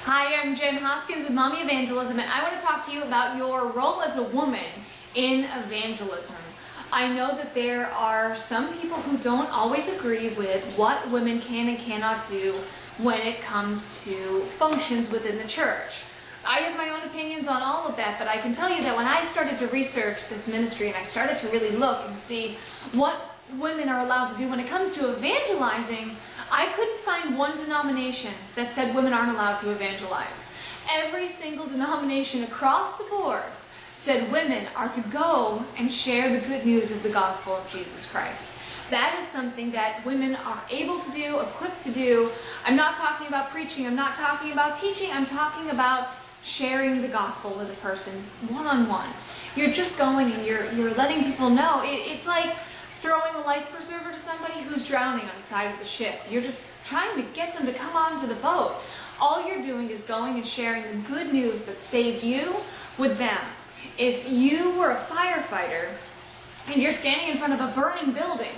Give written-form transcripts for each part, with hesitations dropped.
Hi, I'm Jen Hoskins with Mommy Evangelism, and I want to talk to you about your role as a woman in evangelism. I know that there are some people who don't always agree with what women can and cannot do when it comes to functions within the church. I have my own opinions on all of that, but I can tell you that when I started to research this ministry and I started to really look and see what women are allowed to do when it comes to evangelizing, I couldn't find one denomination that said women aren't allowed to evangelize. Every single denomination across the board said women are to go and share the good news of the gospel of Jesus Christ. That is something that women are able to do, equipped to do. I'm not talking about preaching, I'm not talking about teaching, I'm talking about sharing the gospel with a person one-on-one. You're just going and you're letting people know. It's like throwing a life preserver to somebody who's drowning on the side of the ship. You're just trying to get them to come onto the boat. All you're doing is going and sharing the good news that saved you with them. If you were a firefighter and you're standing in front of a burning building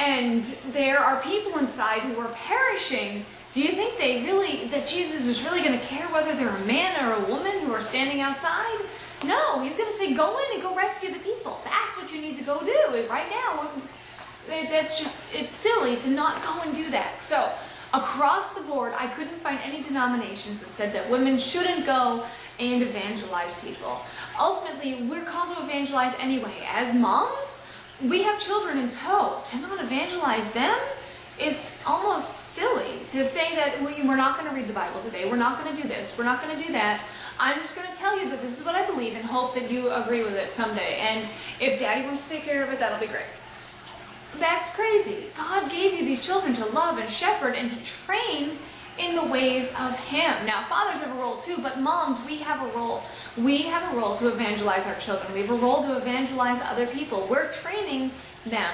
and there are people inside who are perishing, do you think that Jesus is really going to care whether they're a man or a woman who are standing outside? No, he's going to say, go in and go rescue the people. That's what you need to go do right now. It's silly to not go and do that. So, across the board, I couldn't find any denominations that said that women shouldn't go and evangelize people. Ultimately, we're called to evangelize anyway. As moms, we have children in tow. To not evangelize them is almost silly. To say that we're not going to read the Bible today, we're not going to do this, we're not going to do that. I'm just going to tell you that this is what I believe and hope that you agree with it someday. And if Daddy wants to take care of it, that'll be great. That's crazy. God gave you these children to love and shepherd and to train in the ways of Him. Now, fathers have a role too, but moms, we have a role. We have a role to evangelize our children. We have a role to evangelize other people. We're training them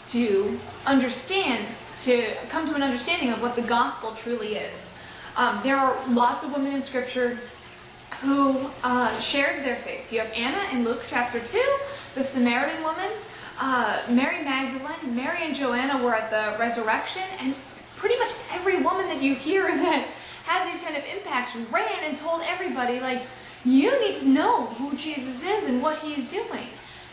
to understand, to come to an understanding of what the gospel truly is. There are lots of women in Scripture who shared their faith. You have Anna in Luke chapter 2, the Samaritan woman, Mary Magdalene, Mary and Joanna were at the resurrection, and pretty much every woman that you hear that had these kind of impacts ran and told everybody, like, you need to know who Jesus is and what He's doing.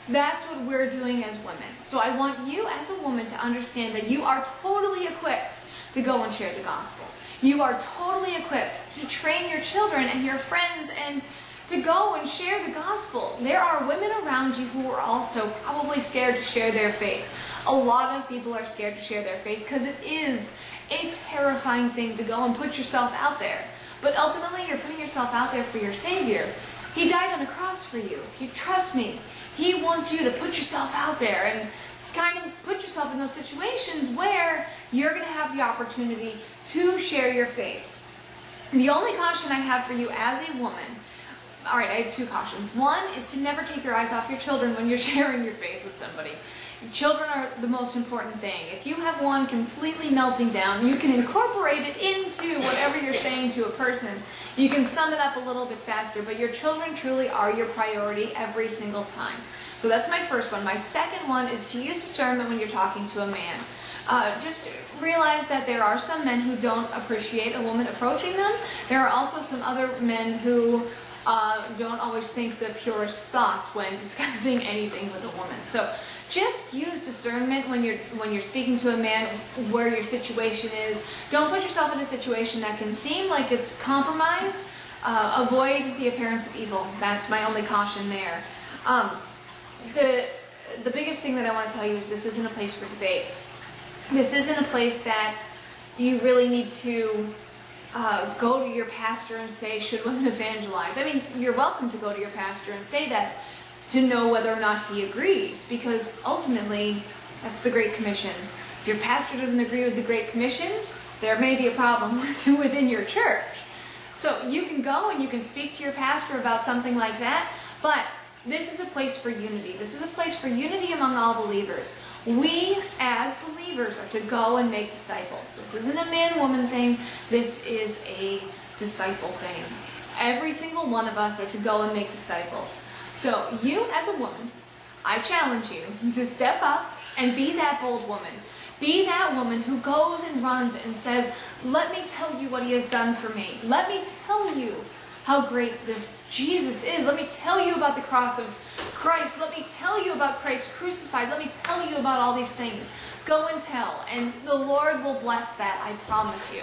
That's what we're doing as women. So I want you as a woman to understand that you are totally equipped to go and share the gospel. You are totally equipped to train your children and your friends and to go and share the gospel. There are women around you who are also probably scared to share their faith. A lot of people are scared to share their faith because it is a terrifying thing to go and put yourself out there. But ultimately, you're putting yourself out there for your Savior. He died on the cross for you. Trust me. He wants you to put yourself out there and kind of put yourself in those situations where you're going to have the opportunity to share your faith. The only caution I have for you as a woman, all right, I have two cautions. One is to never take your eyes off your children when you're sharing your faith with somebody. Children are the most important thing. If you have one completely melting down, you can incorporate it into whatever you're saying to a person. You can sum it up a little bit faster, but your children truly are your priority every single time. So that's my first one. My second one is to use discernment when you're talking to a man. Just realize that there are some men who don't appreciate a woman approaching them. There are also some other men who don't always think the purest thoughts when discussing anything with a woman. So just use discernment when you're speaking to a man where your situation is. Don't put yourself in a situation that can seem like it's compromised. Avoid the appearance of evil. That's my only caution there. The biggest thing that I want to tell you is this isn't a place for debate. This isn't a place that you really need to go to your pastor and say, should women evangelize? I mean, you're welcome to go to your pastor and say that to know whether or not he agrees, because ultimately, that's the Great Commission. If your pastor doesn't agree with the Great Commission, there may be a problem within your church. So you can go and you can speak to your pastor about something like that, but this is a place for unity. This is a place for unity among all believers. We, as believers, are to go and make disciples. This isn't a man-woman thing. This is a disciple thing. Every single one of us are to go and make disciples. So you, as a woman, I challenge you to step up and be that bold woman. Be that woman who goes and runs and says, let me tell you what he has done for me. Let me tell you how great this Jesus is. Let me tell you about the cross of Christ. Let me tell you about Christ crucified. Let me tell you about all these things. Go and tell, and the Lord will bless that, I promise you.